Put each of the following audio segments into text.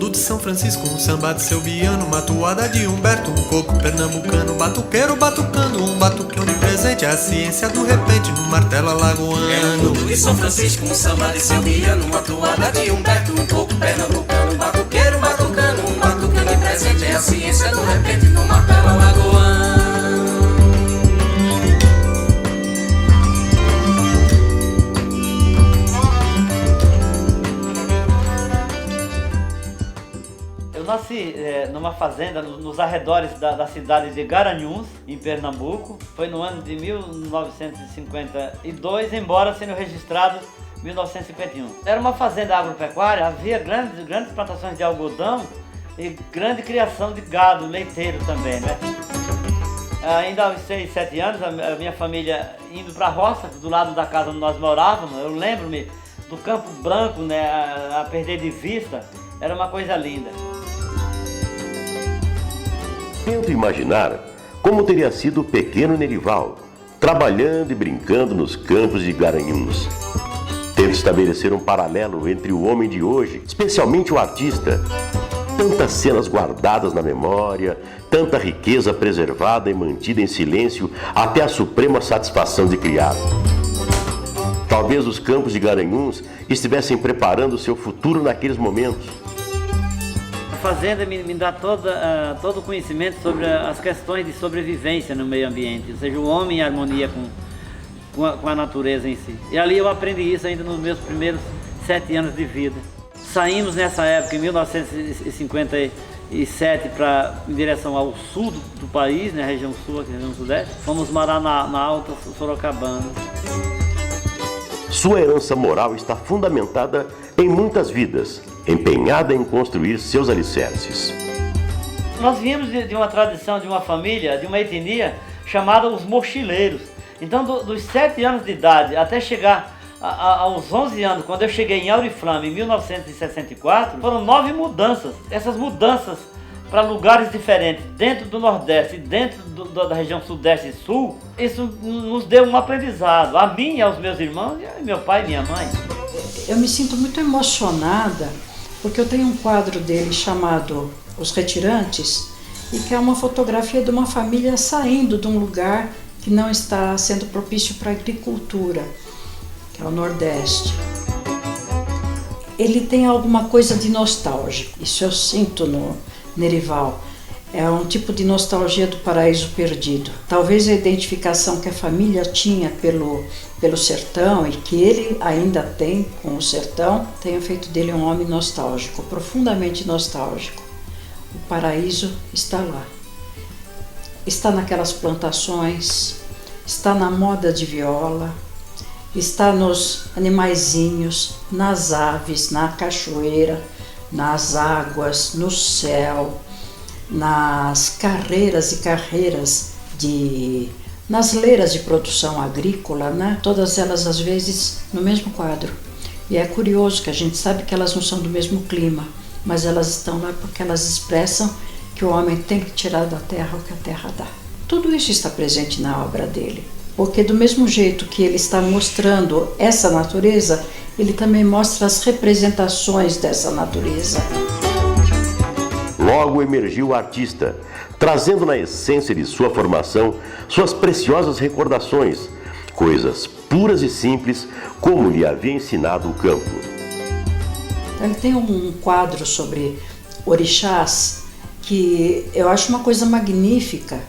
Batudo de São Francisco, um samba de seu Biano, uma toada de Humberto, um coco pernambucano, batuqueiro batucando, um batuque onipresente, a ciência do repente no martelo alagoano. É um batudo de São Francisco, um samba de seu Biano, uma toada de Humberto, um coco pernambucano, um batuqueiro batucando, um batuque onipresente, é a ciência do repente no martelo alagoano. Nasci numa fazenda nos arredores da cidade de Garanhuns, em Pernambuco. Foi no ano de 1952, embora sendo registrado em 1951. Era uma fazenda agropecuária, havia grandes plantações de algodão e grande criação de gado leiteiro também, né? Ainda aos 6, 7 anos, a minha família indo para a roça, do lado da casa onde nós morávamos, eu lembro-me do Campo Branco, né, a perder de vista, era uma coisa linda. Tento imaginar como teria sido o pequeno Nerival, trabalhando e brincando nos campos de Garanhuns. Tento estabelecer um paralelo entre o homem de hoje, especialmente o artista. Tantas cenas guardadas na memória, tanta riqueza preservada e mantida em silêncio até a suprema satisfação de criar. Talvez os campos de Garanhuns estivessem preparando seu futuro naqueles momentos. A fazenda me dá todo o conhecimento sobre as questões de sobrevivência no meio ambiente, ou seja, o homem em harmonia com a natureza em si. E ali eu aprendi isso ainda nos meus primeiros 7 anos de vida. Saímos nessa época, em 1957, em direção ao sul do país, né, região sul, aqui, região sudeste. Fomos morar na Alta Sorocabana. Sua herança moral está fundamentada em muitas vidas, empenhada em construir seus alicerces. Nós viemos de uma tradição, de uma família, de uma etnia chamada os mochileiros. Então, dos 7 anos de idade até chegar aos 11 anos, quando eu cheguei em Auriflama, em 1964, foram 9 mudanças. Essas mudanças para lugares diferentes, dentro do Nordeste e dentro da região Sudeste e Sul, isso nos deu um aprendizado, a mim e aos meus irmãos, e meu pai e minha mãe. Eu me sinto muito emocionada, porque eu tenho um quadro dele chamado Os Retirantes, e que é uma fotografia de uma família saindo de um lugar que não está sendo propício para a agricultura, que é o Nordeste. Ele tem alguma coisa de nostálgico, isso eu sinto no Nerival. É um tipo de nostalgia do paraíso perdido. Talvez a identificação que a família tinha pelo sertão e que ele ainda tem com o sertão tenha feito dele um homem nostálgico, profundamente nostálgico. O paraíso está lá. Está naquelas plantações, está na moda de viola, está nos animaizinhos, nas aves, na cachoeira, nas águas, no céu, nas carreiras e carreiras nas leiras de produção agrícola, né? Todas elas às vezes no mesmo quadro. E é curioso que a gente sabe que elas não são do mesmo clima, mas elas estão lá porque elas expressam que o homem tem que tirar da terra o que a terra dá. Tudo isso está presente na obra dele, porque do mesmo jeito que ele está mostrando essa natureza, ele também mostra as representações dessa natureza. Logo emergiu o artista, trazendo na essência de sua formação suas preciosas recordações, coisas puras e simples como lhe havia ensinado o campo. Ele tem um quadro sobre orixás que eu acho uma coisa magnífica.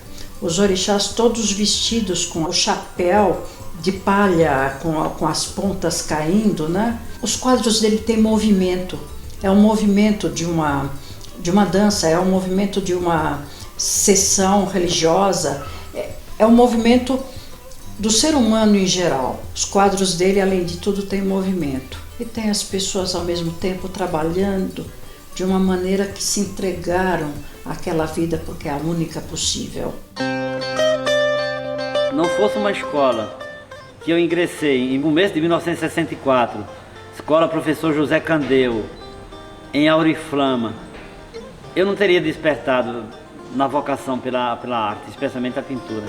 Os orixás todos vestidos com o chapéu de palha, com as pontas caindo, né? Os quadros dele têm movimento. É um movimento de uma dança, é um movimento de uma sessão religiosa, é um movimento do ser humano em geral. Os quadros dele, além de tudo, têm movimento. E tem as pessoas ao mesmo tempo trabalhando de uma maneira que se entregaram àquela vida porque é a única possível. Não fosse uma escola que eu ingressei em começo de 1964, Escola Professor José Candeu, em Auriflama, eu não teria despertado na vocação pela arte, especialmente a pintura.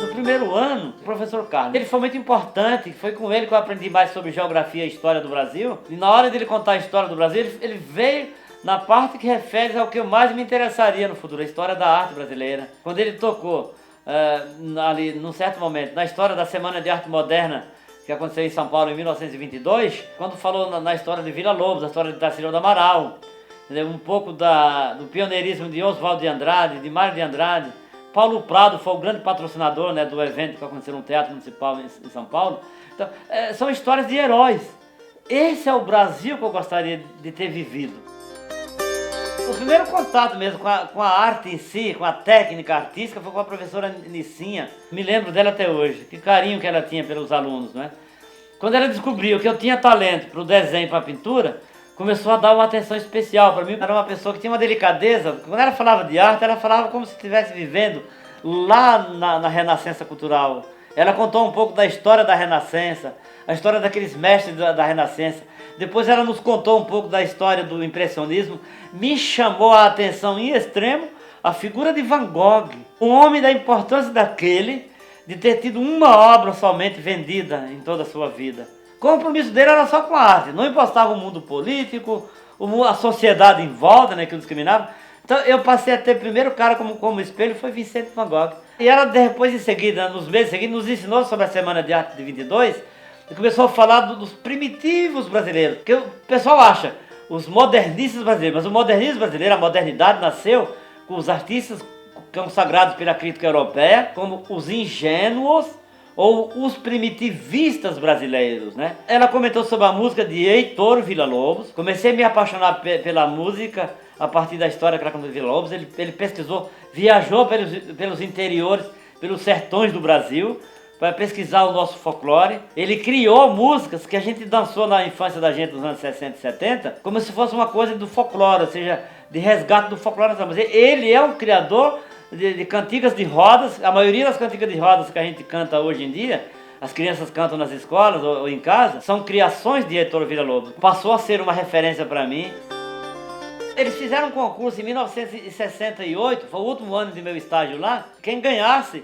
No primeiro ano, o professor Carlos, ele foi muito importante, foi com ele que eu aprendi mais sobre geografia e história do Brasil. E na hora dele contar a história do Brasil, ele veio na parte que refere ao que eu mais me interessaria no futuro, a história da arte brasileira. Quando ele tocou ali, num certo momento, na história da Semana de Arte Moderna, que aconteceu em São Paulo em 1922, quando falou na história de Vila Lobos, a história de Tarsila do Amaral, entendeu? Um pouco do pioneirismo de Oswaldo de Andrade, de Mário de Andrade. Paulo Prado foi o grande patrocinador, né, do evento que aconteceu no Teatro Municipal em São Paulo. Então, são histórias de heróis. Esse é o Brasil que eu gostaria de ter vivido. O primeiro contato mesmo com a arte em si, com a técnica artística, foi com a professora Nicinha. Me lembro dela até hoje, que carinho que ela tinha pelos alunos, né? Quando ela descobriu que eu tinha talento para o desenho e para a pintura, começou a dar uma atenção especial para mim. Era uma pessoa que tinha uma delicadeza. Quando ela falava de arte, ela falava como se estivesse vivendo lá na Renascença Cultural. Ela contou um pouco da história da Renascença, a história daqueles mestres da Renascença. Depois ela nos contou um pouco da história do impressionismo. Me chamou a atenção em extremo a figura de Van Gogh, um homem da importância daquele de ter tido uma obra somente vendida em toda a sua vida. O compromisso dele era só com a arte, não impostava o mundo político, a sociedade em volta, né, que o discriminava. Então eu passei a ter, primeiro cara como espelho foi Vicente Van Gogh. E ela depois, em seguida, nos meses seguintes, nos ensinou sobre a Semana de Arte de 22 e começou a falar dos primitivos brasileiros. Porque o pessoal acha os modernistas brasileiros, mas o modernismo brasileiro, a modernidade nasceu com os artistas consagrados pela crítica europeia como os ingênuos ou os primitivistas brasileiros, né? Ela comentou sobre a música de Heitor Villa-Lobos. Comecei a me apaixonar pela música a partir da história que ela contou de Villa-Lobos. Ele pesquisou, viajou pelos interiores, pelos sertões do Brasil, para pesquisar o nosso folclore. Ele criou músicas que a gente dançou na infância da gente nos anos 60 e 70, como se fosse uma coisa do folclore, ou seja, de resgate do folclore. Mas ele é um criador de cantigas de rodas. A maioria das cantigas de rodas que a gente canta hoje em dia, as crianças cantam nas escolas ou em casa, são criações de Heitor Villa-Lobos. Passou a ser uma referência para mim. Eles fizeram um concurso em 1968, foi o último ano de meu estágio lá. Quem ganhasse,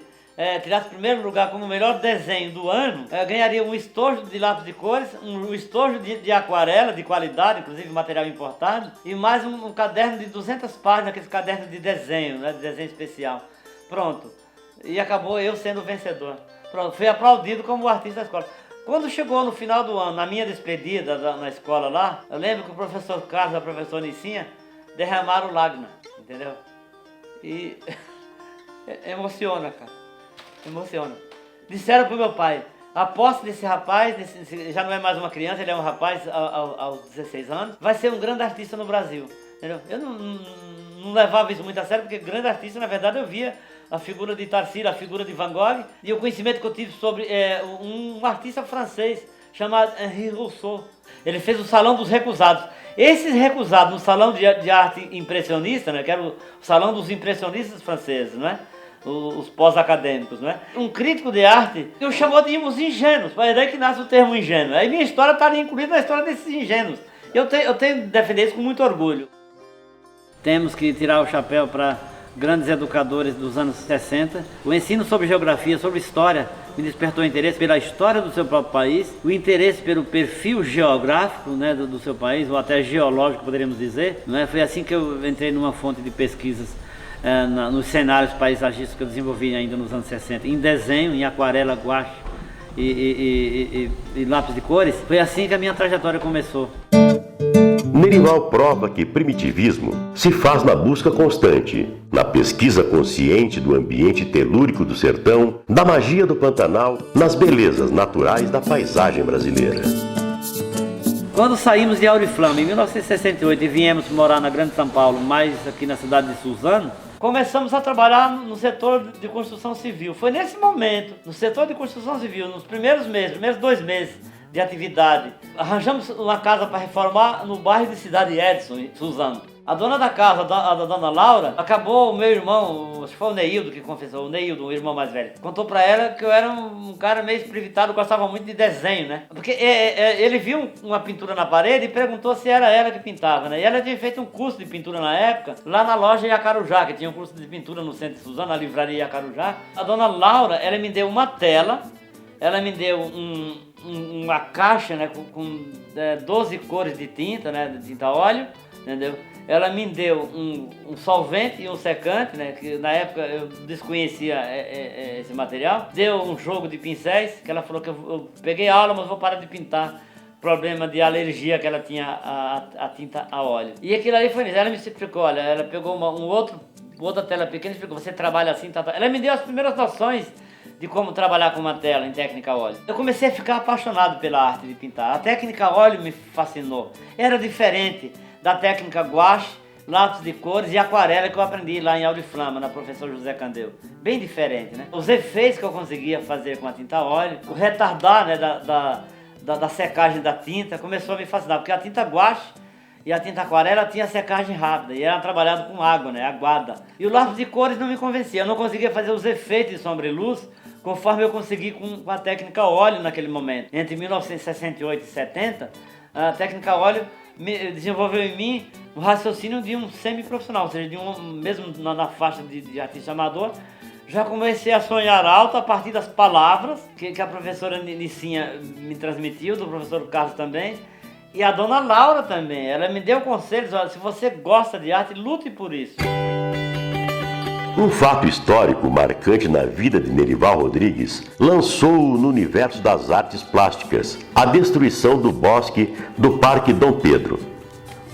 tirasse primeiro lugar como o melhor desenho do ano, ganharia um estojo de lápis de cores, um estojo de aquarela de qualidade, inclusive material importado, e mais um caderno de 200 páginas, aqueles cadernos de desenho, né, de desenho especial. Pronto. E acabou eu sendo o vencedor. Pronto, fui aplaudido como o artista da escola. Quando chegou no final do ano, na minha despedida na escola lá, eu lembro que o professor Carlos e a professora Nicinha derramaram lágrimas, entendeu? E emociona, cara. Emociona. Disseram pro meu pai, a posse desse rapaz, já não é mais uma criança, ele é um rapaz aos 16 anos, vai ser um grande artista no Brasil, entendeu? Eu não levava isso muito a sério, porque grande artista, na verdade, eu via a figura de Tarsila, a figura de Van Gogh, e o conhecimento que eu tive sobre um artista francês chamado Henri Rousseau. Ele fez o Salão dos Recusados. Esses recusados no Salão de Arte Impressionista, né, que era o Salão dos Impressionistas franceses, né? Os pós-acadêmicos, né? Um crítico de arte o chamou de os ingênuos, é daí que nasce o termo ingênuo. Aí minha história está incluída na história desses ingênuos. Eu tenho de defender isso com muito orgulho. Temos que tirar o chapéu para grandes educadores dos anos 60. O ensino sobre geografia, sobre história, me despertou interesse pela história do seu próprio país, o interesse pelo perfil geográfico, né, do seu país, ou até geológico, poderíamos dizer. Né? Foi assim que eu entrei numa fonte de pesquisas nos cenários paisagísticos que eu desenvolvi ainda nos anos 60, em desenho, em aquarela, guache e lápis de cores. Foi assim que a minha trajetória começou. Nerival prova que primitivismo se faz na busca constante, na pesquisa consciente do ambiente telúrico do sertão, da magia do Pantanal, nas belezas naturais da paisagem brasileira. Quando saímos de Auriflama em 1968 e viemos morar na Grande São Paulo, mais aqui na cidade de Suzano, começamos a trabalhar no setor de construção civil. Foi nesse momento, no setor de construção civil, nos primeiros 2 meses de atividade, arranjamos uma casa para reformar no bairro de Cidade Edson, em Suzano. A dona da casa, a dona Laura, acabou, o meu irmão, acho que foi o Neildo que confessou, o Neildo, o irmão mais velho, contou pra ela que eu era um cara meio espreguiçado, gostava muito de desenho, né? Porque ele viu uma pintura na parede e perguntou se era ela que pintava, né? E ela tinha feito um curso de pintura na época, lá na loja Iacarujá, que tinha um curso de pintura no centro de Suzano, na livraria Iacarujá. A dona Laura, ela me deu uma tela, ela me deu uma caixa, né, com 12 cores de tinta, né, de tinta óleo, entendeu? Ela me deu um solvente e um secante, né? Que na época eu desconhecia esse material. Deu um jogo de pincéis, que ela falou que eu peguei aula, mas vou parar de pintar. Problema de alergia que ela tinha a tinta a óleo. E aquilo ali foi nisso. Ela me explicou, olha, ela pegou outra tela pequena e explicou, você trabalha assim, tá. Ela me deu as primeiras noções de como trabalhar com uma tela em técnica óleo. Eu comecei a ficar apaixonado pela arte de pintar. A técnica óleo me fascinou. Era diferente da técnica gouache, lápis de cores e aquarela que eu aprendi lá em Auriflama, na professora José Candeu. Bem diferente, né? Os efeitos que eu conseguia fazer com a tinta óleo, o retardar, né, da secagem da tinta, começou a me fascinar, porque a tinta gouache e a tinta aquarela tinha secagem rápida e era trabalhado com água, né, aguada. E o lápis de cores não me convencia, eu não conseguia fazer os efeitos de sombra e luz conforme eu consegui com a técnica óleo naquele momento. Entre 1968 e 70, a técnica óleo desenvolveu em mim o raciocínio de um semi-profissional, ou seja, mesmo na faixa de artista amador. Já comecei a sonhar alto a partir das palavras que a professora Nicinha me transmitiu, do professor Carlos também, e a dona Laura também. Ela me deu conselhos, olha, se você gosta de arte, lute por isso. Um fato histórico marcante na vida de Nerival Rodrigues lançou-o no universo das artes plásticas, a destruição do bosque do Parque Dom Pedro.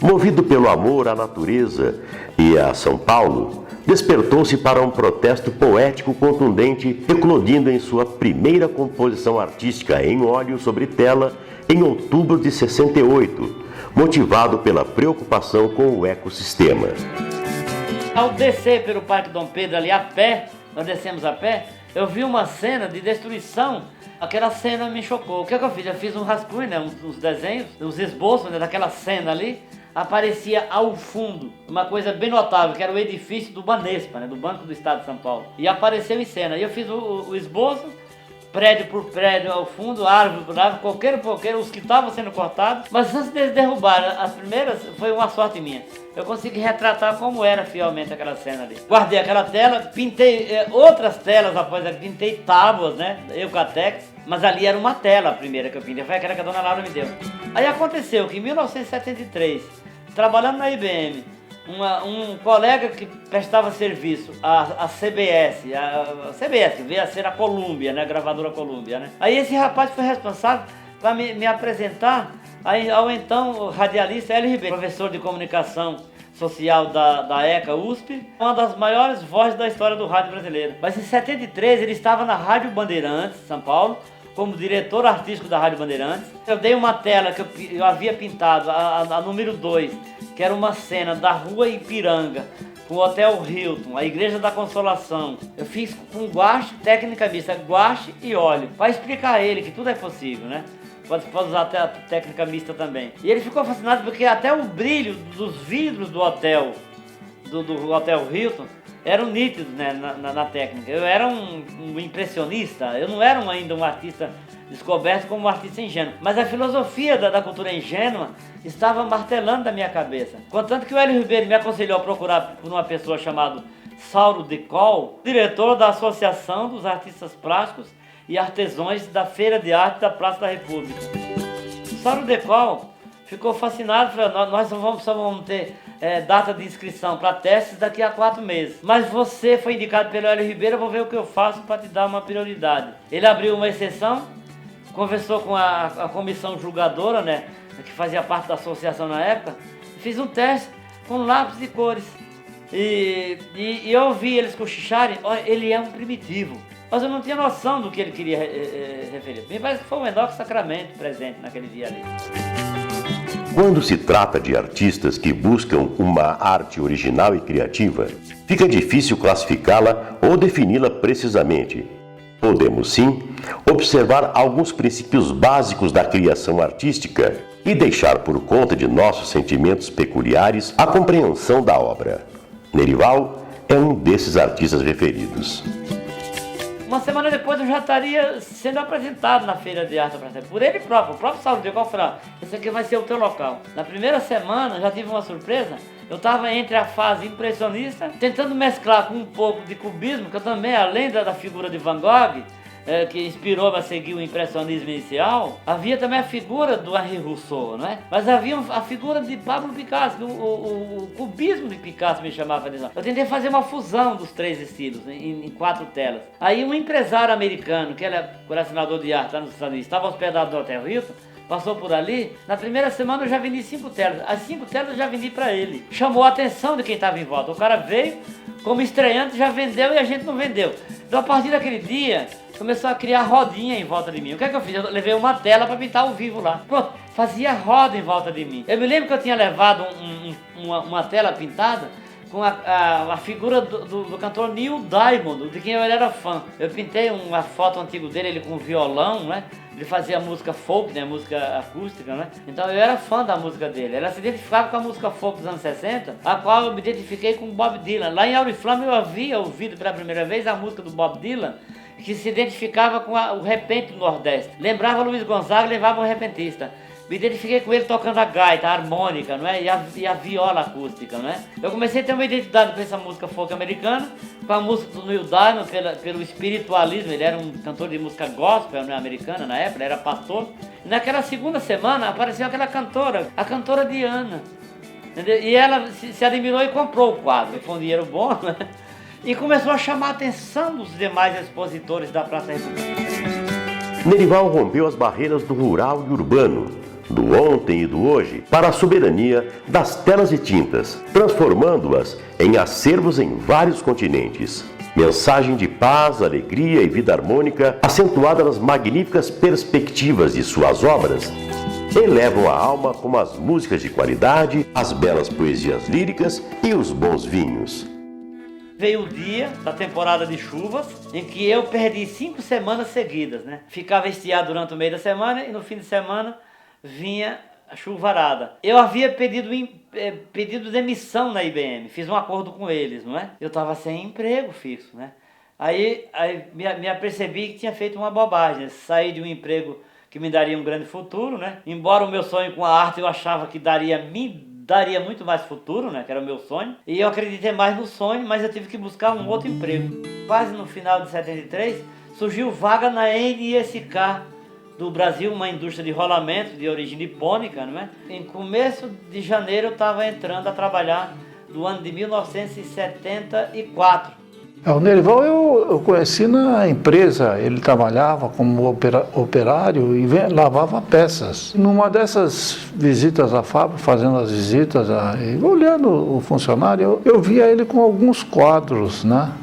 Movido pelo amor à natureza e a São Paulo, despertou-se para um protesto poético contundente, eclodindo em sua primeira composição artística em óleo sobre tela em outubro de 68, motivado pela preocupação com o ecossistema. Ao descer pelo Parque Dom Pedro ali a pé, nós descemos a pé, eu vi uma cena de destruição. Aquela cena me chocou. O que eu fiz? Eu fiz um rascunho, né, uns desenhos, uns esboços, né, daquela cena ali. Aparecia ao fundo uma coisa bem notável, que era o edifício do Banespa, né, do Banco do Estado de São Paulo. E apareceu em cena. E eu fiz o esboço, prédio por prédio ao fundo, árvore por árvore, coqueiro por coqueiro, os que estavam sendo cortados. Mas antes deles derrubarem as primeiras, foi uma sorte minha. Eu consegui retratar como era fielmente aquela cena ali. Guardei aquela tela, pintei outras telas após ela, pintei tábuas, né, Eucatex. Mas ali era uma tela a primeira que eu pintei, foi aquela que a dona Laura me deu. Aí aconteceu que em 1973, trabalhando na IBM, um colega que prestava serviço à CBS, que veio a ser a Columbia, né, a gravadora Columbia, né? Aí esse rapaz foi responsável para me apresentar ao então radialista Hélio Ribeiro, professor de comunicação social da ECA USP, uma das maiores vozes da história do rádio brasileiro. Mas em 73 ele estava na Rádio Bandeirantes, São Paulo, como diretor artístico da Rádio Bandeirantes. Eu dei uma tela que eu havia pintado, a número 2, que era uma cena da rua Ipiranga, com o Hotel Hilton, a Igreja da Consolação. Eu fiz com gouache, técnica mista, gouache e óleo, para explicar a ele que tudo é possível, né? Pode usar até a técnica mista também. E ele ficou fascinado porque até o brilho dos vidros do hotel, do Hotel Hilton, eram nítidos, né, na técnica. Eu era um impressionista, eu não era ainda um artista descoberto como um artista ingênuo. Mas a filosofia da cultura ingênua estava martelando na minha cabeça. Contanto que o Hélio Ribeiro me aconselhou a procurar por uma pessoa chamada Sauro Decol, diretor da Associação dos Artistas Plásticos e Artesãos da Feira de Arte da Praça da República. O Sauro Decol ficou fascinado, falou, nós só vamos ter data de inscrição para testes daqui a 4 meses. Mas você foi indicado pelo Hélio Ribeiro, eu vou ver o que eu faço para te dar uma prioridade. Ele abriu uma exceção, conversou com a comissão julgadora, né, que fazia parte da associação na época, fiz um teste com lápis de cores. E eu ouvi eles cochicharem, ele é um primitivo. Mas eu não tinha noção do que ele queria referir. Me parece que foi o Enoque Sacramento presente naquele dia ali. Quando se trata de artistas que buscam uma arte original e criativa, fica difícil classificá-la ou defini-la precisamente. Podemos, sim, observar alguns princípios básicos da criação artística e deixar por conta de nossos sentimentos peculiares a compreensão da obra. Nerival é um desses artistas referidos. Uma semana depois eu já estaria sendo apresentado na Feira de Arte por ele próprio, o próprio Sauro Decol falou, esse aqui vai ser o teu local. Na primeira semana já tive uma surpresa, eu estava entre a fase impressionista, tentando mesclar com um pouco de cubismo, que eu também, além da figura de Van Gogh, que inspirou a seguir o impressionismo inicial, havia também a figura do Henri Rousseau, não é? Mas havia a figura de Pablo Picasso, o cubismo de Picasso me chamava a atenção. Eu tentei fazer uma fusão dos três estilos em 4 telas. Aí um empresário americano, que era colecionador de arte lá nos Estados Unidos, estava hospedado no Hotel Hilton, passou por ali, na primeira semana eu já vendi 5 telas. As 5 telas eu já vendi para ele. Chamou a atenção de quem estava em volta. O cara veio como estreante, já vendeu e a gente não vendeu. Então a partir daquele dia, começou a criar rodinha em volta de mim. O que é que eu fiz? Eu levei uma tela para pintar ao vivo lá. Pronto, fazia roda em volta de mim. Eu me lembro que eu tinha levado uma tela pintada com a figura do cantor Neil Diamond, de quem eu era fã. Eu pintei uma foto antiga dele, ele com violão, né? Ele fazia música folk, né? Música acústica, né? Então eu era fã da música dele. Ela se identificava com a música folk dos anos 60, a qual eu me identifiquei com Bob Dylan. Lá em Auriflama eu havia ouvido pela primeira vez a música do Bob Dylan, que se identificava com o repente do Nordeste. Lembrava Luiz Gonzaga, levava um repentista. Me identifiquei com ele tocando a gaita, a harmônica, não é? E a viola acústica, não é? Eu comecei a ter uma identidade com essa música folk americana, com a música do Neil Diamond, pelo espiritualismo. Ele era um cantor de música gospel, né, americana na época, ele era pastor. E naquela segunda semana apareceu aquela cantora, a cantora Diana. Entendeu? E ela se admirou e comprou o quadro. Foi um dinheiro bom, né? E começou a chamar a atenção dos demais expositores da Praça República. Nerival rompeu as barreiras do rural e urbano, do ontem e do hoje, para a soberania das telas e tintas, transformando-as em acervos em vários continentes. Mensagem de paz, alegria e vida harmônica, acentuada nas magníficas perspectivas de suas obras, elevam a alma como as músicas de qualidade, as belas poesias líricas e os bons vinhos. Veio o dia da temporada de chuvas, em que eu perdi 5 semanas seguidas, né? Ficava estiado durante o meio da semana e no fim de semana vinha a chuvarada. Eu havia pedido demissão na IBM, fiz um acordo com eles, não é? Eu estava sem emprego fixo, né? Aí me apercebi que tinha feito uma bobagem, saí de um emprego que me daria um grande futuro, né? Embora o meu sonho com a arte eu achava que daria muito mais futuro, né? Que era o meu sonho. E eu acreditei mais no sonho, mas eu tive que buscar um outro emprego. Quase no final de 73, surgiu vaga na NISK do Brasil, uma indústria de rolamento de origem nipônica, não é? Em começo de janeiro eu estava entrando a trabalhar do ano de 1974. O Nerival eu conheci na empresa, ele trabalhava como operário e lavava peças. Numa dessas visitas à fábrica, fazendo as visitas, olhando o funcionário, eu via ele com alguns quadros, né?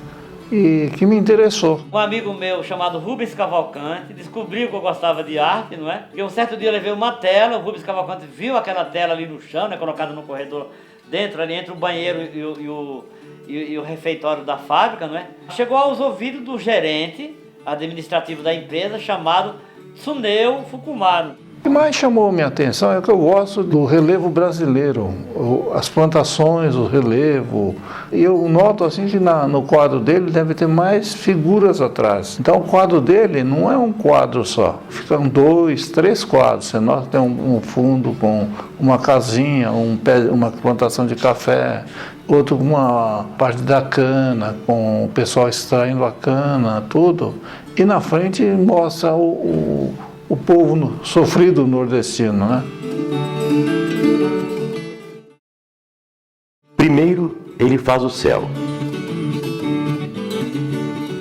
E que me interessou. Um amigo meu chamado Rubens Cavalcante descobriu que eu gostava de arte, não é? E um certo dia eu levei uma tela, o Rubens Cavalcante viu aquela tela ali no chão, né? Colocada no corredor dentro, ali entre o banheiro e o refeitório da fábrica, não é? Chegou aos ouvidos do gerente administrativo da empresa, chamado Tsuneo Fukumaru. O que mais chamou minha atenção é que eu gosto do relevo brasileiro, as plantações, o relevo. E eu noto assim que no quadro dele deve ter mais figuras atrás. Então o quadro dele não é um quadro só, ficam 2, 3 quadros. Você nota que tem um fundo com uma casinha, uma plantação de café, outro com uma parte da cana, com o pessoal extraindo a cana, tudo. E na frente mostra o povo sofrido nordestino, né? Primeiro, ele faz o céu.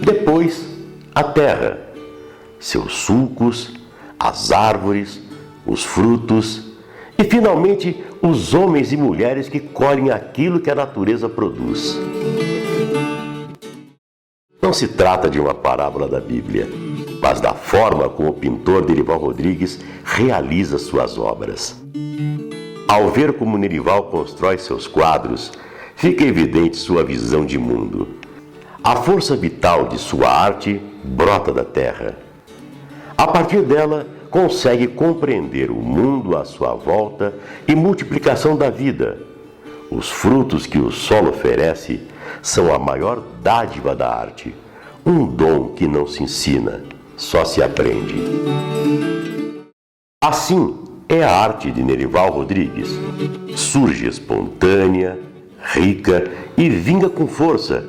Depois, a terra, seus sulcos, as árvores, os frutos e, finalmente, os homens e mulheres que colhem aquilo que a natureza produz. Não se trata de uma parábola da Bíblia, mas da forma como o pintor Nerival Rodrigues realiza suas obras. Ao ver como Nerival constrói seus quadros, fica evidente sua visão de mundo. A força vital de sua arte brota da terra. A partir dela, consegue compreender o mundo à sua volta e multiplicação da vida. Os frutos que o solo oferece são a maior dádiva da arte, um dom que não se ensina, só se aprende. Assim é a arte de Nerival Rodrigues. Surge espontânea, rica e vinga com força,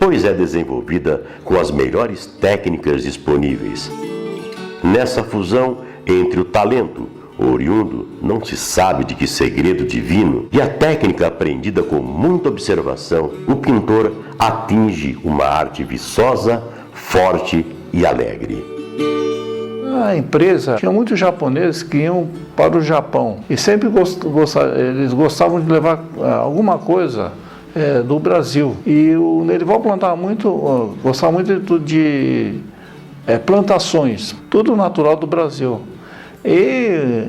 pois é desenvolvida com as melhores técnicas disponíveis. Nessa fusão entre o talento oriundo, não se sabe de que segredo divino, e a técnica aprendida com muita observação, o pintor atinge uma arte viçosa, forte e alegre. A empresa tinha muitos japoneses que iam para o Japão e sempre eles gostavam de levar alguma coisa do Brasil. E o Nerival gostava muito de plantações, tudo natural do Brasil. E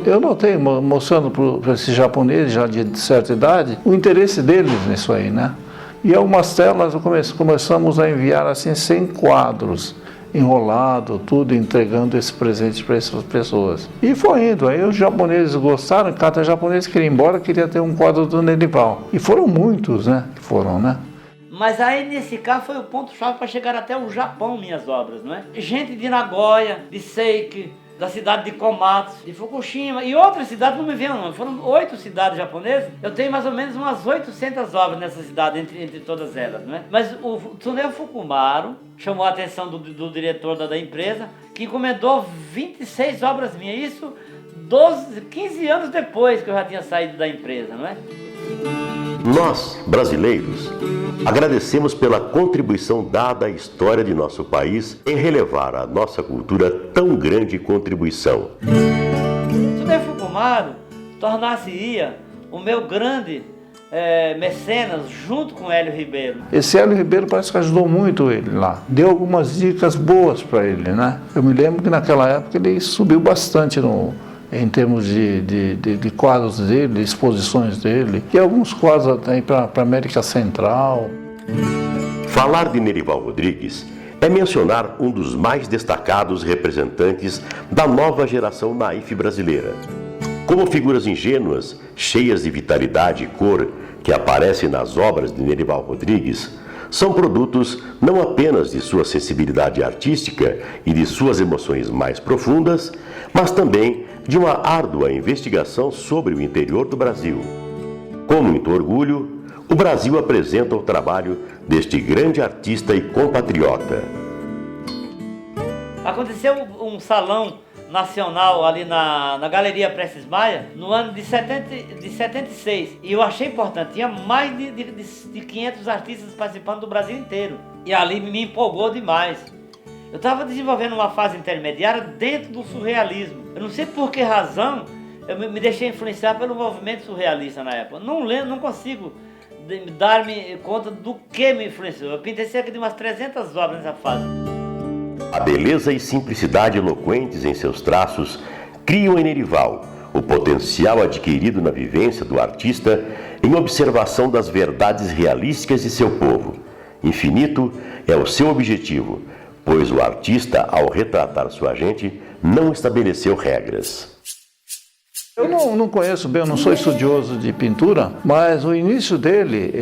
eu notei, mostrando para esses japoneses já de certa idade, o interesse deles nisso aí, né? E algumas telas começamos a enviar assim 100 quadros, enrolado, tudo, entregando esse presente para essas pessoas. E foi indo, aí os japoneses gostaram, cada japonês que ia embora queria ter um quadro do Nerival. E foram muitos, né? Que foram, né? Mas a NSK foi o ponto-chave para chegar até o Japão, minhas obras, não é? Gente de Nagoya, de Seiki, da cidade de Komatsu, de Fukushima e outras cidades, não me vêm não, foram 8 cidades japonesas. Eu tenho mais ou menos umas 800 obras nessa cidade, entre todas elas, não é? Mas o Tsuneo Fukumaru chamou a atenção do diretor da empresa, que encomendou 26 obras minhas, isso 15 anos depois que eu já tinha saído da empresa, não é? Nós, brasileiros, agradecemos pela contribuição dada à história de nosso país em relevar à nossa cultura tão grande contribuição. Tsuneo Fukumaru tornar-se-ia o meu grande mecenas, junto com Hélio Ribeiro. Esse Hélio Ribeiro parece que ajudou muito ele lá, deu algumas dicas boas para ele, né? Eu me lembro que naquela época ele subiu bastante em termos de quadros dele, de exposições dele, e alguns quadros até para a América Central. Falar de Nerival Rodrigues é mencionar um dos mais destacados representantes da nova geração naif brasileira. Como figuras ingênuas, cheias de vitalidade e cor, que aparecem nas obras de Nerival Rodrigues, são produtos não apenas de sua sensibilidade artística e de suas emoções mais profundas, mas também de uma árdua investigação sobre o interior do Brasil. Com muito orgulho, o Brasil apresenta o trabalho deste grande artista e compatriota. Aconteceu um salão nacional ali na Galeria Prestes Maia no ano de 76, e eu achei importante, tinha mais de 500 artistas participando do Brasil inteiro, e ali me empolgou demais. Eu estava desenvolvendo uma fase intermediária dentro do surrealismo. Eu não sei por que razão eu me deixei influenciar pelo movimento surrealista na época. Não consigo dar-me conta do que me influenciou. Eu pintei cerca de umas 300 obras nessa fase. A beleza e simplicidade eloquentes em seus traços criam em Nerival o potencial adquirido na vivência do artista em observação das verdades realísticas de seu povo. Infinito é o seu objetivo, pois o artista, ao retratar sua gente, não estabeleceu regras. Eu não conheço bem, eu não sou estudioso de pintura, mas o início dele,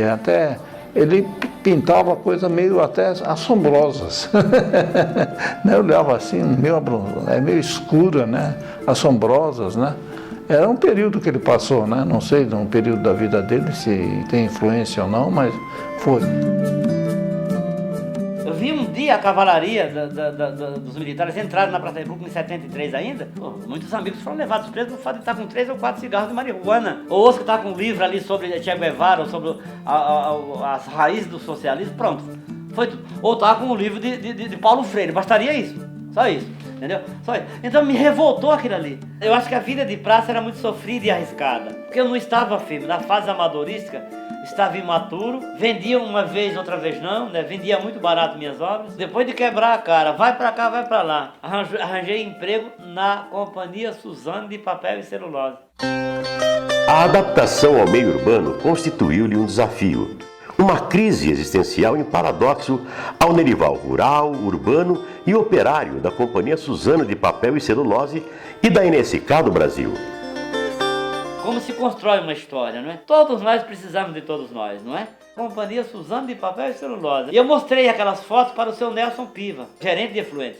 ele pintava coisas meio até assombrosas. Eu olhava assim, meio escura, né? Assombrosas, né? Era um período que ele passou, né? Não sei, um período da vida dele, se tem influência ou não, mas foi. Eu vi um dia a cavalaria dos militares entraram na Praça da República em 73 ainda. Pô, muitos amigos foram levados presos por fato de estar com 3 ou 4 cigarros de marihuana. Ou outros que estavam com um livro ali sobre Che Guevara, ou sobre as raízes do socialismo, pronto. Foi tudo. Ou estava com um livro de Paulo Freire, bastaria isso. Só isso, entendeu? Só isso. Então me revoltou aquilo ali. Eu acho que a vida de praça era muito sofrida e arriscada. Porque eu não estava firme. Na fase amadorística, estava imaturo, vendia uma vez, outra vez não, né? Vendia muito barato minhas obras. Depois de quebrar a cara, vai pra cá, vai pra lá. Arranjei emprego na Companhia Suzano de Papel e Celulose. A adaptação ao meio urbano constituiu-lhe um desafio. Uma crise existencial em paradoxo ao Nerival rural, urbano e operário da Companhia Suzano de Papel e Celulose e da NSK do Brasil. Como se constrói uma história, não é? Todos nós precisamos de todos nós, não é? Companhia Suzano de Papel e Celulose. E eu mostrei aquelas fotos para o seu Nelson Piva, gerente de Efluentes.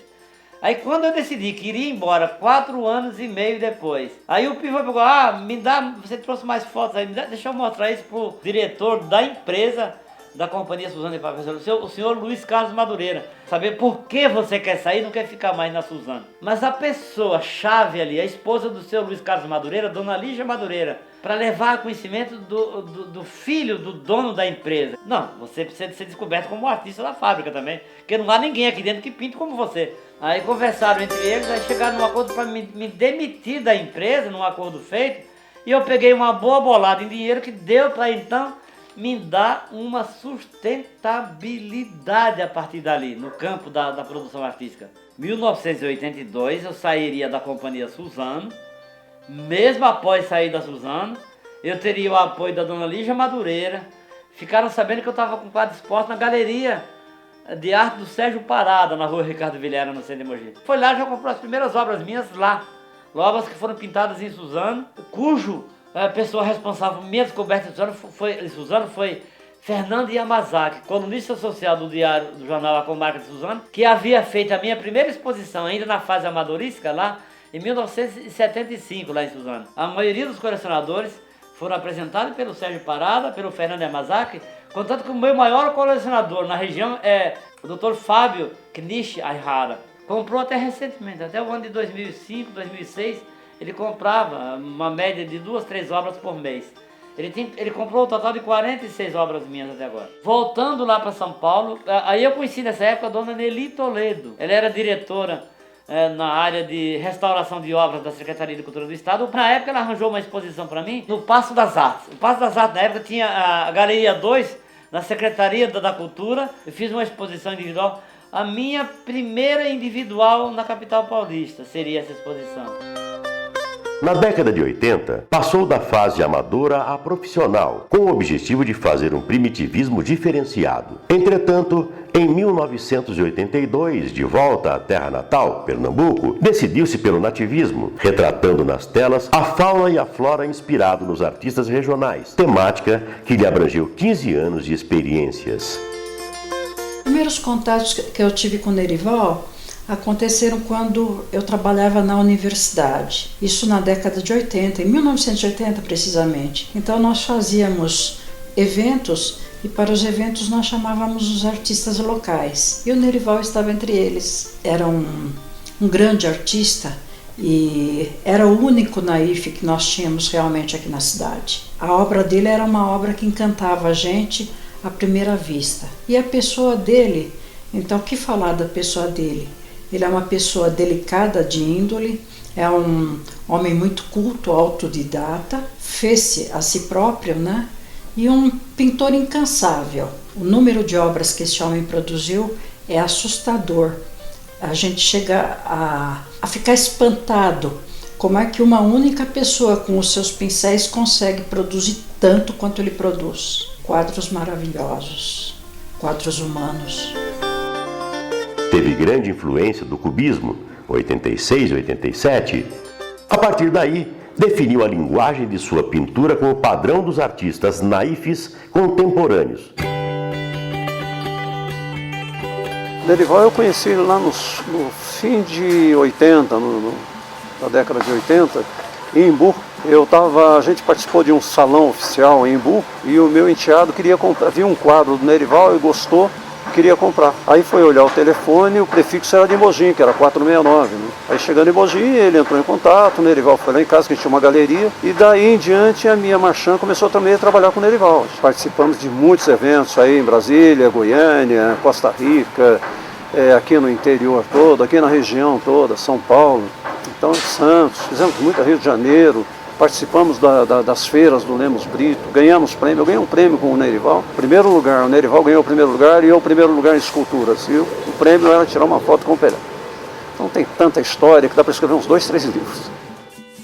Aí quando eu decidi que iria embora 4 anos e meio depois, aí o Piva pegou, me dá, você trouxe mais fotos aí, deixa eu mostrar isso pro diretor da empresa da Companhia Suzano e Professor, o senhor Luiz Carlos Madureira, saber por que você quer sair, não quer ficar mais na Suzano. Mas a pessoa chave ali, a esposa do senhor Luiz Carlos Madureira, dona Lígia Madureira, para levar a conhecimento do filho do dono da empresa. Não, você precisa ser descoberto como artista da fábrica também, porque não há ninguém aqui dentro que pinte como você. Aí conversaram entre eles, aí chegaram num acordo para me demitir da empresa, num acordo feito, e eu peguei uma boa bolada em dinheiro que deu para então me dar uma sustentabilidade a partir dali, no campo da produção artística. Em 1982 eu sairia da Companhia Suzano. Mesmo após sair da Suzano, eu teria o apoio da dona Lígia Madureira. Ficaram sabendo que eu estava com quadro exposto na Galeria de Arte do Sérgio Parada, na rua Ricardo Vilhena, no centro de Mogi. Foi lá que já comprou as primeiras obras minhas lá. Obras que foram pintadas em Suzano, cujo pessoa responsável por minha descoberta em Suzano foi Fernando Yamazaki, colunista social do diário do jornal A Comarca de Suzano, que havia feito a minha primeira exposição ainda na fase amadorística lá, em 1975, lá em Suzano. A maioria dos colecionadores foram apresentados pelo Sérgio Parada, pelo Fernando Yamazaki, contanto que o meu maior colecionador na região é o Dr. Fábio Knish Aihara. Comprou até recentemente, até o ano de 2005, 2006, ele comprava uma média de 2, 3 obras por mês. Ele comprou um total de 46 obras minhas até agora. Voltando lá para São Paulo, aí eu conheci nessa época a dona Nelly Toledo. Ela era diretora na área de restauração de obras da Secretaria de Cultura do Estado. Na época ela arranjou uma exposição para mim no Paço das Artes. O Paço das Artes na época tinha a Galeria 2 na Secretaria da Cultura. Eu fiz uma exposição individual. A minha primeira individual na capital paulista seria essa exposição. Na década de 80, passou da fase amadora à profissional, com o objetivo de fazer um primitivismo diferenciado. Entretanto, em 1982, de volta à terra natal, Pernambuco, decidiu-se pelo nativismo, retratando nas telas a fauna e a flora inspirado nos artistas regionais, temática que lhe abrangeu 15 anos de experiências. Os primeiros contatos que eu tive com o Nerival aconteceram quando eu trabalhava na universidade, isso na década de 80, em 1980 precisamente. Então nós fazíamos eventos e para os eventos nós chamávamos os artistas locais e o Nerival estava entre eles. Era um grande artista e era o único naif que nós tínhamos realmente aqui na cidade. A obra dele era uma obra que encantava a gente à primeira vista. E a pessoa dele, então o que falar da pessoa dele? Ele é uma pessoa delicada de índole, é um homem muito culto, autodidata, fez-se a si próprio, né? E um pintor incansável. O número de obras que esse homem produziu é assustador. A gente chega a ficar espantado como é que uma única pessoa com os seus pincéis consegue produzir tanto quanto ele produz. Quadros maravilhosos, quadros humanos. Teve grande influência do cubismo, 86 e 87. A partir daí, definiu a linguagem de sua pintura com o padrão dos artistas naifes contemporâneos. Nerival eu conheci ele lá no fim de 80, na década de 80, em Embu. A gente participou de um salão oficial em Embu e o meu enteado queria comprar, viu um quadro do Nerival e gostou, queria comprar. Aí foi olhar o telefone, o prefixo era de Mogi, que era 469. Né? Aí chegando em Mogi, ele entrou em contato, o Nerival foi lá em casa, que a gente tinha uma galeria, e daí em diante a minha marchand começou também a trabalhar com o Nerival. Participamos de muitos eventos aí em Brasília, Goiânia, Costa Rica, aqui no interior todo, aqui na região toda, São Paulo, então Santos, fizemos muita Rio de Janeiro. Participamos das feiras do Lemos Brito, ganhamos prêmio, eu ganhei um prêmio com o Nerival. Primeiro lugar, o Nerival ganhou o primeiro lugar e eu o primeiro lugar em esculturas. E o prêmio era tirar uma foto com o Pelé. Então tem tanta história que dá para escrever uns 2, 3 livros.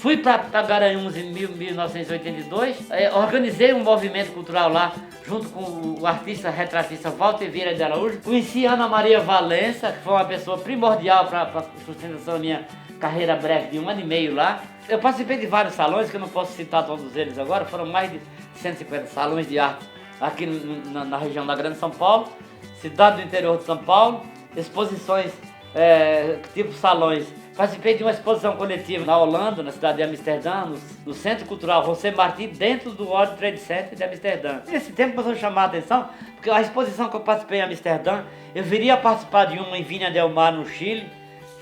Fui para Garanhuns em 1982, organizei um movimento cultural lá, junto com o artista retratista Walter Vieira de Araújo. Conheci Ana Maria Valença, que foi uma pessoa primordial para a sustentação da minha carreira breve de 1 ano e meio lá. Eu participei de vários salões, que eu não posso citar todos eles agora, foram mais de 150 salões de arte aqui na região da Grande São Paulo, cidade do interior de São Paulo, exposições tipo salões Participei de uma exposição coletiva na Holanda, na cidade de Amsterdã, no Centro Cultural José Martí, dentro do World Trade Center de Amsterdã. Nesse tempo começou a chamar a atenção, porque a exposição que eu participei em Amsterdã, eu viria a participar de uma em Viña del Mar, no Chile.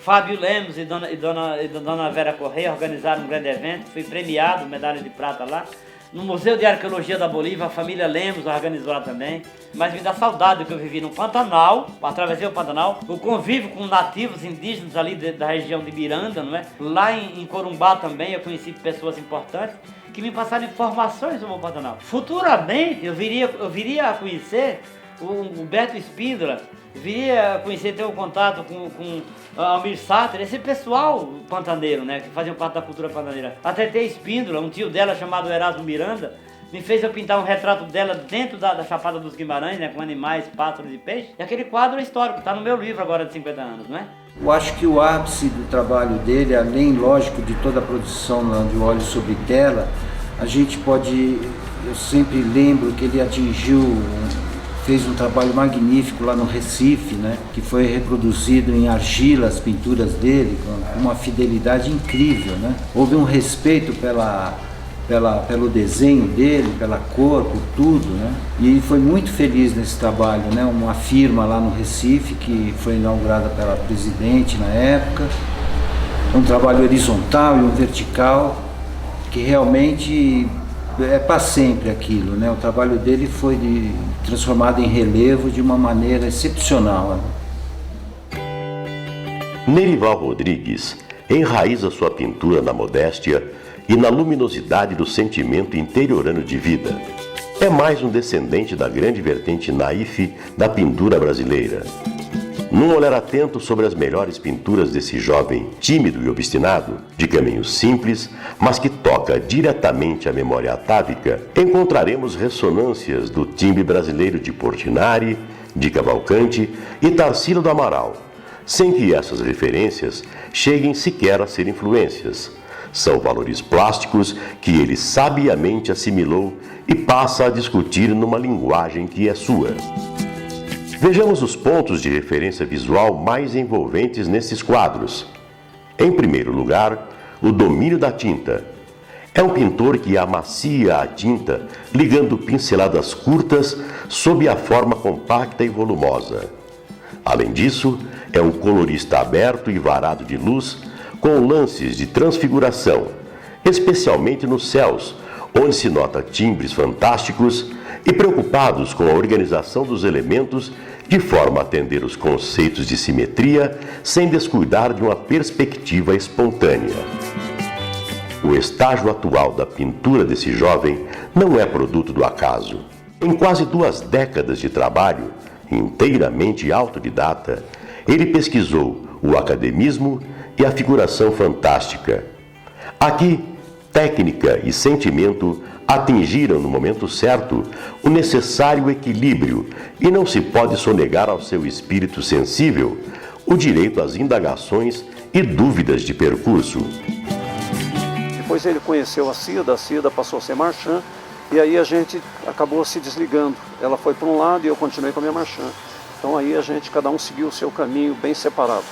Fábio Lemos e dona Vera Correia organizaram um grande evento, fui premiado, medalha de prata lá. No Museu de Arqueologia da Bolívia, a família Lemos organizou lá também. Mas me dá saudade que eu vivi no Pantanal, atravessei o Pantanal, o convívio com nativos indígenas ali da região de Miranda, não é? Lá em Corumbá também eu conheci pessoas importantes que me passaram informações sobre o Pantanal. Futuramente eu viria a conhecer o Beto Espíndola, viria a conhecer, ter um contato com Almir Sater, esse pessoal pantaneiro, né, que faziam parte da cultura pantaneira. A Tetê Espíndola, um tio dela chamado Erasmo Miranda, me fez eu pintar um retrato dela dentro da Chapada dos Guimarães, né, com animais, pássaros e peixes. E aquele quadro é histórico, está no meu livro agora de 50 anos, não é? Eu acho que o ápice do trabalho dele, além, lógico, de toda a produção de Óleo sobre Tela, a gente pode, eu sempre lembro que ele fez um trabalho magnífico lá no Recife, né, que foi reproduzido em argila as pinturas dele, com uma fidelidade incrível, né? Houve um respeito pelo desenho dele, pela cor, por tudo, né? E ele foi muito feliz nesse trabalho, né? Uma firma lá no Recife, que foi inaugurada pela presidente na época. Um trabalho horizontal e um vertical, que realmente é para sempre aquilo, né? O trabalho dele foi transformado em relevo de uma maneira excepcional. Nerival Rodrigues enraiza sua pintura na modéstia e na luminosidade do sentimento interiorano de vida. É mais um descendente da grande vertente naif da pintura brasileira. Num olhar atento sobre as melhores pinturas desse jovem tímido e obstinado, de caminho simples, mas que toca diretamente a memória atávica, encontraremos ressonâncias do timbre brasileiro de Portinari, de Cavalcanti e Tarsila do Amaral, sem que essas referências cheguem sequer a ser influências. São valores plásticos que ele sabiamente assimilou e passa a discutir numa linguagem que é sua. Vejamos os pontos de referência visual mais envolventes nesses quadros. Em primeiro lugar, o domínio da tinta. É um pintor que amacia a tinta, ligando pinceladas curtas sob a forma compacta e volumosa. Além disso, é um colorista aberto e varado de luz, com lances de transfiguração, especialmente nos céus, onde se nota timbres fantásticos e preocupados com a organização dos elementos de forma a atender os conceitos de simetria sem descuidar de uma perspectiva espontânea. O estágio atual da pintura desse jovem não é produto do acaso. Em quase 2 décadas de trabalho, inteiramente autodidata, ele pesquisou o academismo e a figuração fantástica. Aqui, técnica e sentimento atingiram no momento certo o necessário equilíbrio e não se pode sonegar ao seu espírito sensível o direito às indagações e dúvidas de percurso. Depois ele conheceu a Cida passou a ser marchand e aí a gente acabou se desligando. Ela foi para um lado e eu continuei com a minha marchand. Então aí cada um seguiu o seu caminho bem separado.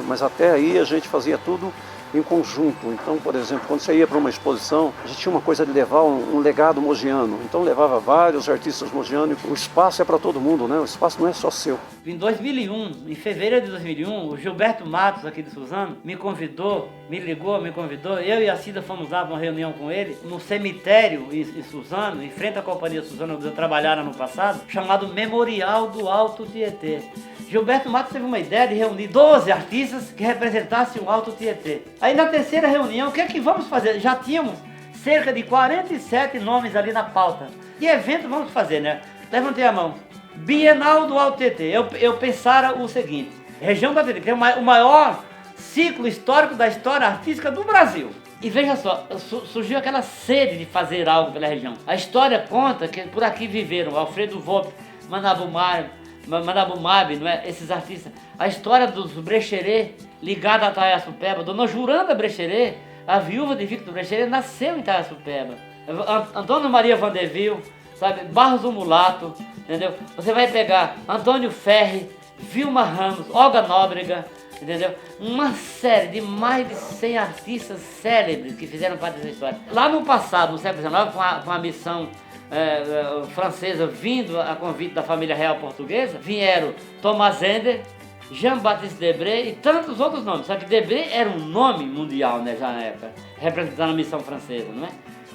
Mas até aí a gente fazia tudo em conjunto. Então, por exemplo, quando você ia para uma exposição, a gente tinha uma coisa de levar um legado mogiano. Então levava vários artistas mogianos. O espaço é para todo mundo, né? O espaço não é só seu. Em 2001, em fevereiro de 2001, o Gilberto Matos, aqui de Suzano, me convidou, eu e a Cida fomos lá para uma reunião com ele, no cemitério em Suzano, em frente à Companhia Suzano, onde eu trabalhara no passado, chamado Memorial do Alto Tietê. Gilberto Matos teve uma ideia de reunir 12 artistas que representassem o Alto Tietê. Aí na terceira reunião, o que é que vamos fazer? Já tínhamos cerca de 47 nomes ali na pauta. Que evento vamos fazer, né? Levantei a mão. Bienal do Alto Tietê. Eu pensara o seguinte: região da Tietê, que é o maior ciclo histórico da história artística do Brasil. E veja só, surgiu aquela sede de fazer algo pela região. A história conta que por aqui viveram Alfredo Volpe, Manabu Mabi, não é? Esses artistas. A história dos Brecheret, ligada a Itaiaçupeba. Dona Juranda Brecheret, a viúva de Victor Brecheret, nasceu em Itaiaçupeba. Antônio Maria Vandeville, sabe? Barros do Mulato, entendeu? Você vai pegar Antônio Ferri, Vilma Ramos, Olga Nóbrega, entendeu? Uma série de mais de 100 artistas célebres que fizeram parte dessa história. Lá no passado, no século XIX, com a missão francesa vindo a convite da família real portuguesa, vieram Thomas Ender, Jean-Baptiste Debré e tantos outros nomes. Só que Debré era um nome mundial, né, já na época, representando a missão francesa, não é?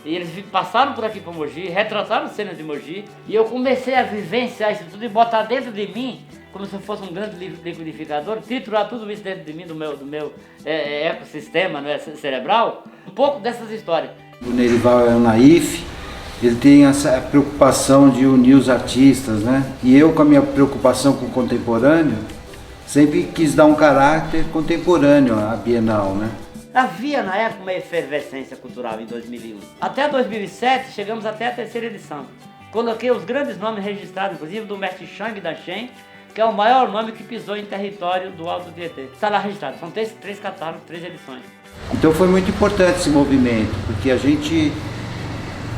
E eles passaram por aqui para Mogi, retrataram cenas de Mogi, e eu comecei a vivenciar isso tudo e botar dentro de mim, como se eu fosse um grande liquidificador, triturar tudo isso dentro de mim, do meu ecossistema, né, cerebral, um pouco dessas histórias. O Nerival é um naif, ele tem essa preocupação de unir os artistas, né? E eu, com a minha preocupação com o contemporâneo, sempre quis dar um caráter contemporâneo à Bienal, né? Havia na época uma efervescência cultural em 2001. Até 2007 chegamos até a 3ª edição. Coloquei os grandes nomes registrados, inclusive do mestre Shang Dachen, que é o maior nome que pisou em território do Alto Tietê. Está lá registrado, são três catálogos, 3 edições. Então foi muito importante esse movimento, porque a gente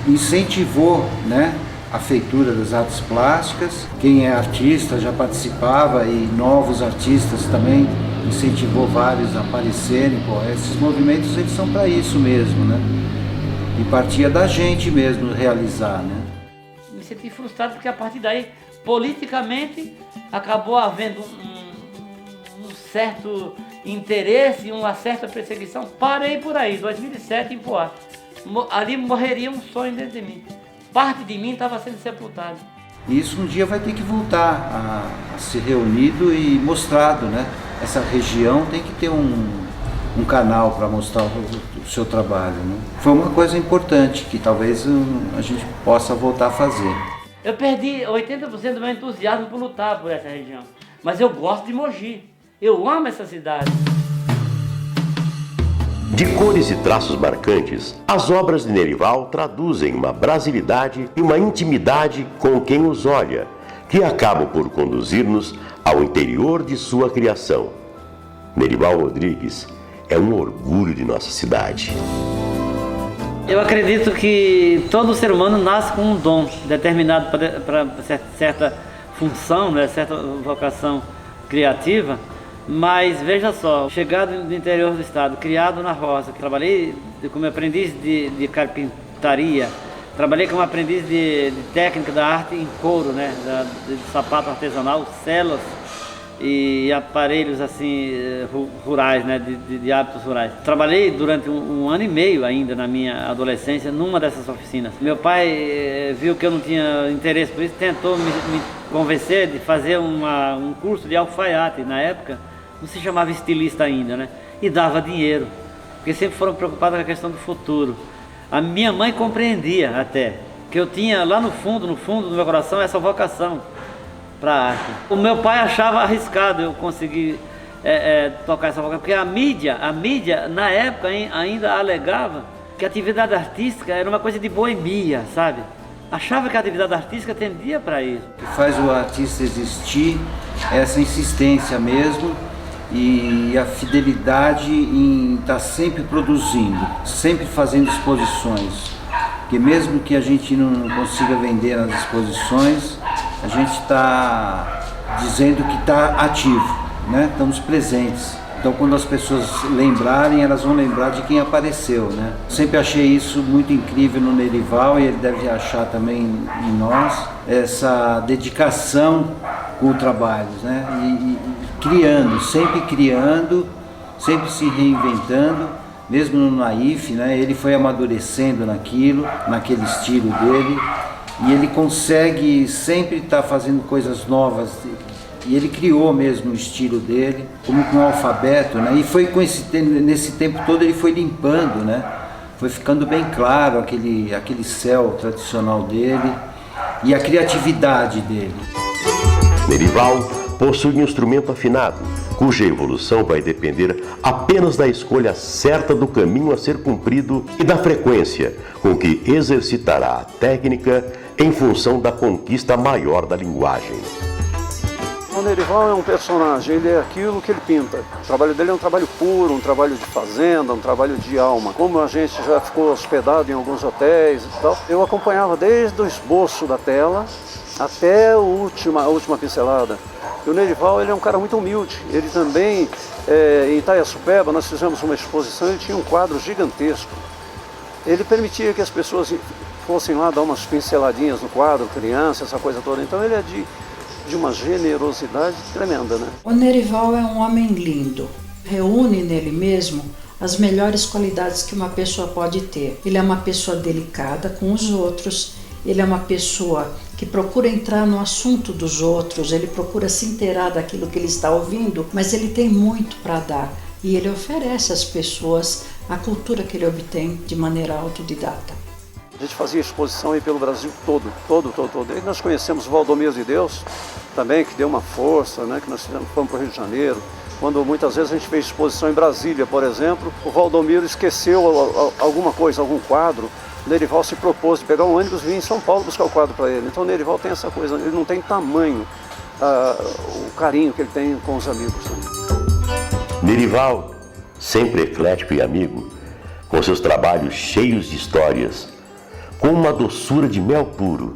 incentivou, né, a feitura das artes plásticas. Quem é artista já participava e novos artistas também incentivou vários a aparecerem. Pô, esses movimentos eles são para isso mesmo, né? E partia da gente mesmo realizar, né? Me senti frustrado porque a partir daí, politicamente, acabou havendo um certo interesse, uma certa perseguição. Parei por aí, 2007 em Poá. Ali morreria um sonho dentro de mim. Parte de mim estava sendo sepultada. E isso um dia vai ter que voltar a ser reunido e mostrado, né? Essa região tem que ter um canal para mostrar o seu trabalho, né? Foi uma coisa importante que talvez a gente possa voltar a fazer. Eu perdi 80% do meu entusiasmo por lutar por essa região. Mas eu gosto de Mogi. Eu amo essa cidade. De cores e traços marcantes, as obras de Nerival traduzem uma brasilidade e uma intimidade com quem os olha, que acabam por conduzir-nos ao interior de sua criação. Nerival Rodrigues é um orgulho de nossa cidade. Eu acredito que todo ser humano nasce com um dom determinado para certa função, né, certa vocação criativa. Mas veja só, chegado do interior do estado, criado na roça, trabalhei como aprendiz de carpintaria, trabalhei como aprendiz de técnica da arte em couro, né, de sapato artesanal, celas e aparelhos assim rurais, né, de hábitos rurais. Trabalhei durante um ano e meio ainda na minha adolescência numa dessas oficinas. Meu pai viu que eu não tinha interesse por isso, tentou me convencer de fazer um curso de alfaiate. Na época não se chamava estilista ainda, né? E dava dinheiro, porque sempre foram preocupados com a questão do futuro. A minha mãe compreendia até que eu tinha lá no fundo do meu coração essa vocação para a arte. O meu pai achava arriscado eu conseguir tocar essa vocação, porque a mídia na época ainda alegava que a atividade artística era uma coisa de boemia, sabe? Achava que a atividade artística tendia para isso. O que faz o artista existir é essa insistência mesmo e a fidelidade em estar sempre produzindo, sempre fazendo exposições. Porque mesmo que a gente não consiga vender nas exposições, a gente está dizendo que está ativo, né? Estamos presentes. Então quando as pessoas lembrarem, elas vão lembrar de quem apareceu, né? Sempre achei isso muito incrível no Nerival, e ele deve achar também em nós, essa dedicação com o trabalho, né? E criando, sempre se reinventando, mesmo no naif, né? Ele foi amadurecendo naquele estilo dele, e ele consegue sempre estar fazendo coisas novas. E ele criou mesmo o estilo dele, como com o alfabeto, né? E foi nesse tempo todo ele foi limpando, né? Foi ficando bem claro aquele céu tradicional dele e a criatividade dele. Nerival possui um instrumento afinado, cuja evolução vai depender apenas da escolha certa do caminho a ser cumprido e da frequência com que exercitará a técnica em função da conquista maior da linguagem. O Nerival é um personagem, ele é aquilo que ele pinta. O trabalho dele é um trabalho puro, um trabalho de fazenda, um trabalho de alma. Como a gente já ficou hospedado em alguns hotéis e tal, eu acompanhava desde o esboço da tela até a última pincelada. O Nerival, ele é um cara muito humilde. Ele também, em Itaiaçupeba, nós fizemos uma exposição, ele tinha um quadro gigantesco. Ele permitia que as pessoas fossem lá dar umas pinceladinhas no quadro, criança, essa coisa toda. Então ele é de uma generosidade tremenda, né? O Nerival é um homem lindo, reúne nele mesmo as melhores qualidades que uma pessoa pode ter. Ele é uma pessoa delicada com os outros, ele é uma pessoa que procura entrar no assunto dos outros, ele procura se inteirar daquilo que ele está ouvindo, mas ele tem muito para dar e ele oferece às pessoas a cultura que ele obtém de maneira autodidata. A gente fazia exposição aí pelo Brasil todo. E nós conhecemos o Valdomiro de Deus também, que deu uma força, né, que nós fomos para o Rio de Janeiro. Quando muitas vezes a gente fez exposição em Brasília, por exemplo, o Valdomiro esqueceu alguma coisa, algum quadro. O Nerival se propôs de pegar um ônibus e vir em São Paulo buscar o quadro para ele. Então o Nerival tem essa coisa, ele não tem tamanho, o carinho que ele tem com os amigos. Né? Nerival, sempre eclético e amigo, com seus trabalhos cheios de histórias, com uma doçura de mel puro,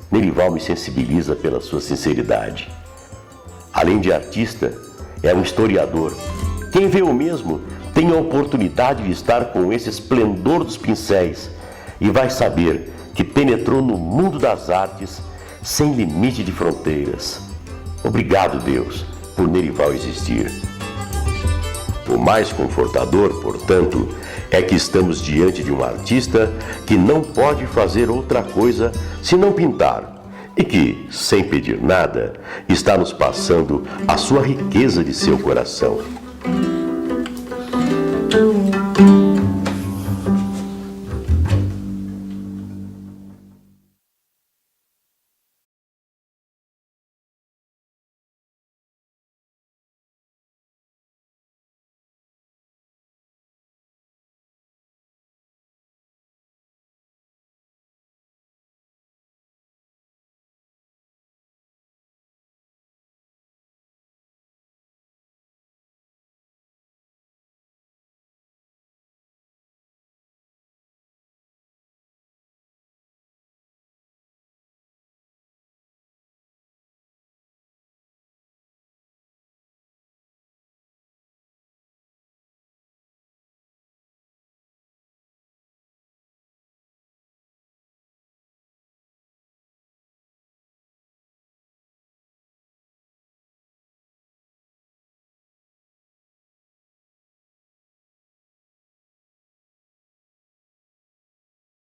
Nerival me sensibiliza pela sua sinceridade. Além de artista, é um historiador. Quem vê o mesmo tem a oportunidade de estar com esse esplendor dos pincéis e vai saber que penetrou no mundo das artes sem limite de fronteiras. Obrigado, Deus, por Nerival existir. O mais confortador, portanto, é que estamos diante de um artista que não pode fazer outra coisa senão pintar e que, sem pedir nada, está nos passando a sua riqueza de seu coração.